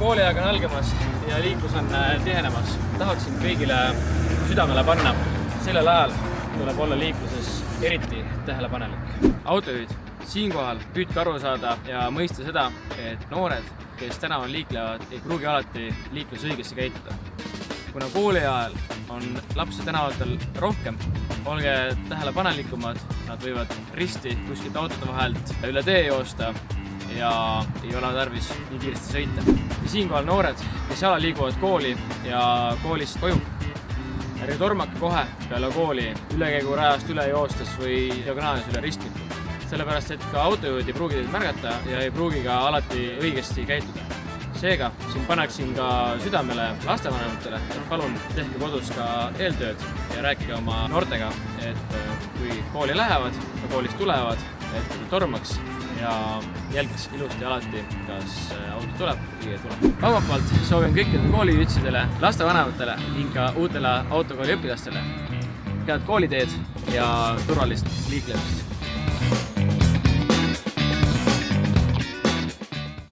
Kooliaeg on algamas ja liiklus on tihenemas. Tahaksin kõigile südamele panna. Sellel ajal tuleb olla liikluses eriti tähelepanelik. Autojuhid, siinkohal püüdke aru saada ja mõista seda, et noored, kes tänaval liiklevad, ei pruugi alati liiklus õigesti käituda. Kuna kooli ajal on lapsi tänavatel rohkem, olge tähelepanelikumad, nad võivad risti kuskilt autode vahelt üle tee joosta ja ei ole tarvis nii kiiresti sõita. Ja siinkohal noored, kes jala liiguvad kooli ja koolist koju. Ärge tormake kohe peale kooli ülekäigurajast üle joostes või diagonaalis üle ristmiku. Sellepärast, et ka autojuhid ei pruugi teid märgata ja ei pruugi ka alati õigesti käituda. Seega, siin paneksin ka südamele lastevanematele, et palun tehke kodus ka eeltööd ja rääkige oma noortega, et kui kooli lähevad ja koolist tulevad, et tormaks ja jälgiks ilusti alati, kas auto tuleb või ei tule. Omalt poolt soovin kõikidele koolijuhtidele, lastevanematele ning ka uutele autokooli õpilastele head kooliteed ja turvalist liiklemist.